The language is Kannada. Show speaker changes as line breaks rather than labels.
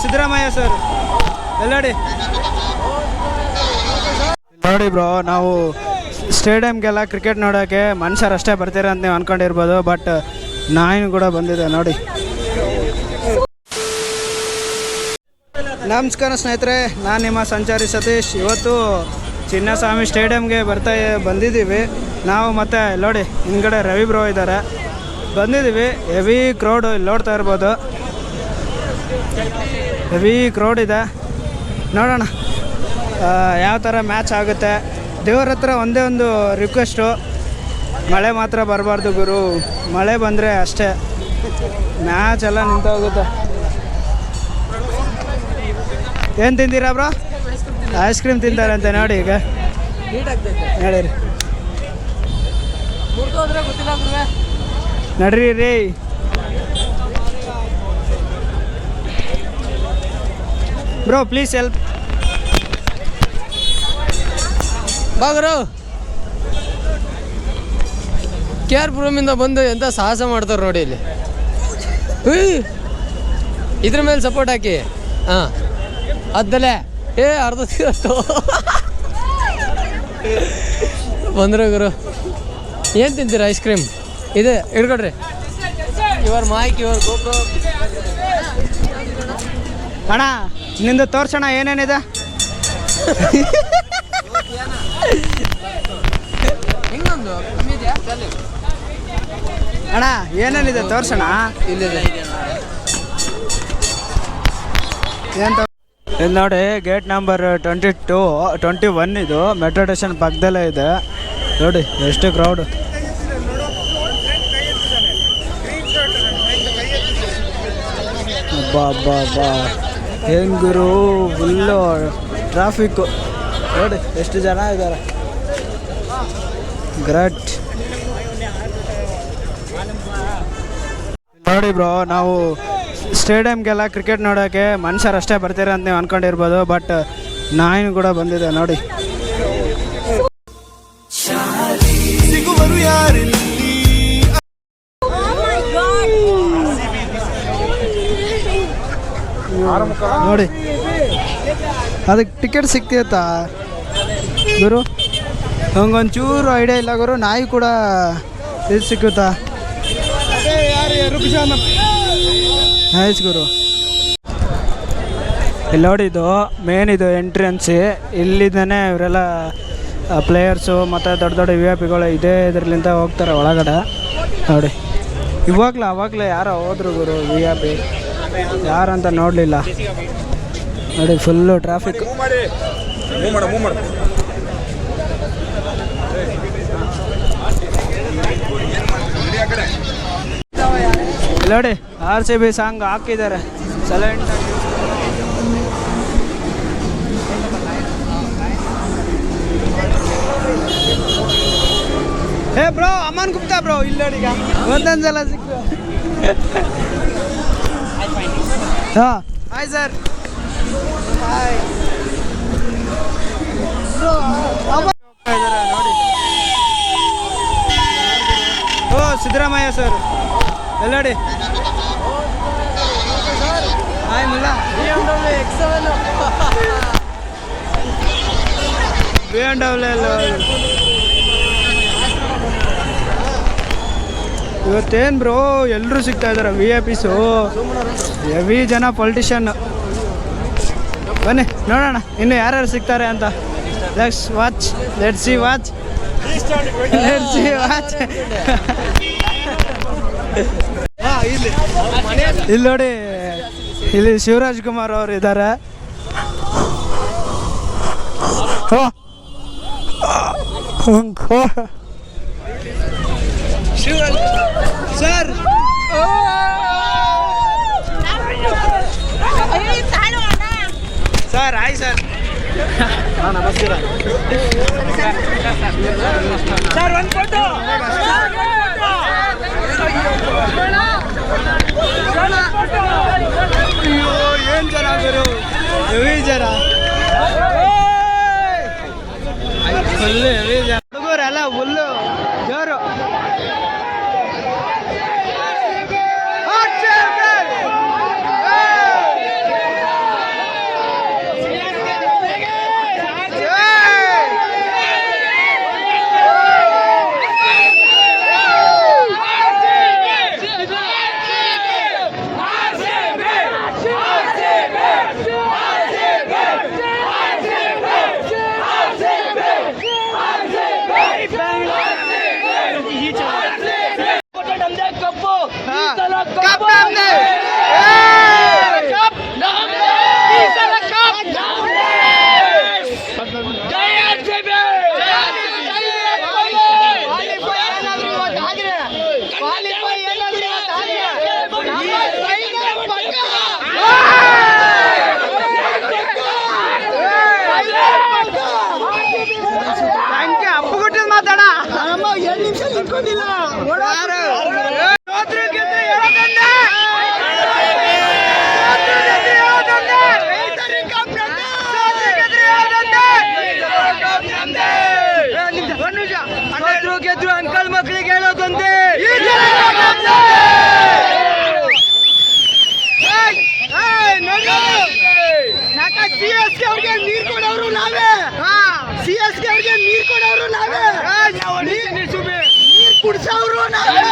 ಸಿದ್ದರಾಮಯ್ಯ ಸರ್ ನೋಡಿ ಬ್ರೋ, ನಾವು ಸ್ಟೇಡಿಯಂಗೆಲ್ಲ ಕ್ರಿಕೆಟ್ ನೋಡೋಕ್ಕೆ ಮನುಷ್ಯರು ಅಷ್ಟೇ ಬರ್ತೀರ ಅಂತ ನೀವು ಅಂದ್ಕೊಂಡಿರ್ಬೋದು, ಬಟ್ ನಾಯಿನೂ ಕೂಡ ಬಂದಿದೆ ನೋಡಿ. ನಮಸ್ಕಾರ ಸ್ನೇಹಿತರೆ, ನಾನು ನಿಮ್ಮ ಸಂಚಾರಿ ಸತೀಶ್. ಇವತ್ತು ಚಿನ್ನಸ್ವಾಮಿ ಸ್ಟೇಡಿಯಂಗೆ ಬಂದಿದ್ದೀವಿ ನಾವು. ಮತ್ತು ನೋಡಿ ಹಿಂದ್ಗಡೆ ರವಿ ಬ್ರೋ ಇದ್ದಾರೆ. ಬಂದಿದ್ದೀವಿ, ಹೆವಿ ಕ್ರೌಡು ಇಲ್ಲಿ ನೋಡ್ತಾ ಇರ್ಬೋದು. ಹೆವಿ ಕ್ರೌಡ್ ಇದೆ. ನೋಡೋಣ ಯಾವ ಥರ ಮ್ಯಾಚ್ ಆಗುತ್ತೆ. ದೇವ್ರ ಹತ್ರ ಒಂದೇ ಒಂದು ರಿಕ್ವೆಸ್ಟು, ಮಳೆ ಮಾತ್ರ ಬರಬಾರ್ದು ಗುರು. ಮಳೆ ಬಂದರೆ ಅಷ್ಟೇ ಮ್ಯಾಚ್ ಎಲ್ಲ ನಿಂತೋಗುತ್ತೆ. ಏನು ತಿಂತೀರಾ ಬ್ರೋ? ಐಸ್ ಕ್ರೀಮ್ ತಿಂತಾರಂತೆ ನೋಡಿ. ಈಗ ಹೇಳಿರಿ ನಡ್ರಿ ರೀ. ಬ್ರೋ ಪ್ಲೀಸ್ ಹೆಲ್ಪ್
ಬಾಗ್ರು. KR-ಪುರಮಿಂದ ಬಂದು ಎಂಥ ಸಾಹಸ ಮಾಡ್ತಾರೆ ನೋಡಿ ಇಲ್ಲಿ. ಇದ್ರ ಮೇಲೆ ಸಪೋರ್ಟ್ ಹಾಕಿ. ಹಾಂ ಅದ್ದಲೆ ಅರ್ಧ ಸಿಗತ್ತು ಬಂದರು ಗುರು. ಏನು ತಿಂತೀರ? ಐಸ್ ಕ್ರೀಮ್ ಇದೆ, ಹಿಡ್ಕೊಡ್ರಿ. ಇವರ್ ಮಾಯ್ಕ್, ಇವರ್ ಗೋಪ್ರೋ.
ಅಣ್ಣ ನಿಂದು ತೋರ್ಸೋಣ ಏನೇನಿದೆ. ಅಣ್ಣ ಏನೇನಿದೆ ತೋರ್ಸೋಣ.
ಇಲ್ಲಿದೆ
ಇದು ನೋಡಿ, ಗೇಟ್ ನಂಬರ್ 21 ಇದು. ಮೆಟ್ರೋ ಸ್ಟೇಷನ್ ಪಕ್ಕದಲ್ಲೇ ಇದೆ ನೋಡಿ. ಎಷ್ಟು ಕ್ರೌಡ್. ಬಾ ಹೆಂಗುರು, ಫುಲ್ಲು ಟ್ರಾಫಿಕ್ಕು ನೋಡಿ. ಎಷ್ಟು ಜನ ಇದ್ದಾರೆ. ಗ್ರೇಟ್ ನೋಡಿ ಬ್ರೋ, ನಾವು ಸ್ಟೇಡಿಯಂಗೆಲ್ಲ ಕ್ರಿಕೆಟ್ ನೋಡೋಕ್ಕೆ ಮನುಷ್ಯರು ಅಷ್ಟೇ ಬರ್ತೀರ ಅಂತ ನೀವು ಅಂದ್ಕೊಂಡಿರ್ಬೋದು, ಬಟ್ ನಾಯಿನೂ ಕೂಡ ಬಂದಿದೆ ನೋಡಿ. ನೋಡಿ ಅದಕ್ಕೆ ಟಿಕೆಟ್ ಸಿಗ್ತೀಯತ್ತಾ ಗುರು? ಹಂಗೊಂಚೂರು ಐಡಿಯಾ ಇಲ್ಲ ಗುರು. ನಾಯಿ ಕೂಡ ಇದು ಸಿಕ್ಕುತ್ತಾ? ನೈಸ್ ಗುರು. ಇಲ್ಲಿ ನೋಡಿ, ಇದು ಮೇನ್, ಇದು ಎಂಟ್ರೆನ್ಸ್. ಇಲ್ಲಿಂದನೇ ಇವರೆಲ್ಲ ಪ್ಲೇಯರ್ಸು ಮತ್ತು ದೊಡ್ಡ ದೊಡ್ಡ VIP ಇದೇ ಇದರಲ್ಲಿಂದ ಹೋಗ್ತಾರೆ ಒಳಗಡೆ ನೋಡಿ. ಅವಾಗಲೇ ಯಾರೋ ಹೋದ್ರು ಗುರು VIP. ಯಾರಂತ ನೋಡಲಿಲ್ಲ ನೋಡಿ. Full traffic. ನೋಡಿ RCB ಸಾಂಗ್ ಹಾಕಿದ್ದಾರೆ ಸೈಲೆಂಟ್ ಆಗಿ. Hey bro, Aman Gupta bro ಇಲ್ಲಿ ನೋಡಿ. ಈಗ ಒಂದೊಂದ್ಸಲ ಸಿಕ್ಕು. ಹಾಂ ಹಾಯ್ ಸರ್. ಹಾಯ್ ನೋಡಿ. ಓ ಸಿದ್ದರಾಮಯ್ಯ ಸರ್ ಎಲ್ಲಡಿ. ಹಾಯ್ ಮುಲ್ಲ. BMW ಇವತ್ತೇನು ಬ್ರೋ ಎಲ್ಲರೂ ಸಿಗ್ತಾ ಇದ್ದಾರೆ VIPಸು. ಹೆವಿ ಜನ ಪೊಲಿಟಿಷನ್. ಬನ್ನಿ ನೋಡೋಣ ಇನ್ನು ಯಾರ್ಯಾರು ಸಿಗ್ತಾರೆ ಅಂತ. Let's see watch. ಇಲ್ಲಿ ನೋಡಿ, ಇಲ್ಲಿ ಶಿವರಾಜ್ ಕುಮಾರ್ ಅವರು ಇದ್ದಾರೆ. Sir sir hi sir. ನಮಸ್ಕಾರ ಸರ್. ಒಂದು ಫೋಟೋ. ಅಯ್ಯೋ ಏನು ಜನ ಗುರು, ಹೆವಿ ಜನ, ಫುಲ್ಲು ಹೆವಿ ಜನ, ಹುಡುಗರೆಲ್ಲ ಫುಲ್ಲು ಜೋರು. ಗೆದ್ರು ಅಂಕಲ್ ಮಕ್ಕಳಿಗೆ ಹೇಳೋದೊಂದೇ, CSK ಅವ್ರಿಗೆ ನೀರು ಕೊಡೋರು ನಾವೇ, CSK ಅವ್ರಿಗೆ ನೀರು ಕೊಡೋರು ನಾವೇ, ನೀರು ಕುಡಿಸೋರು ನಾವೇ.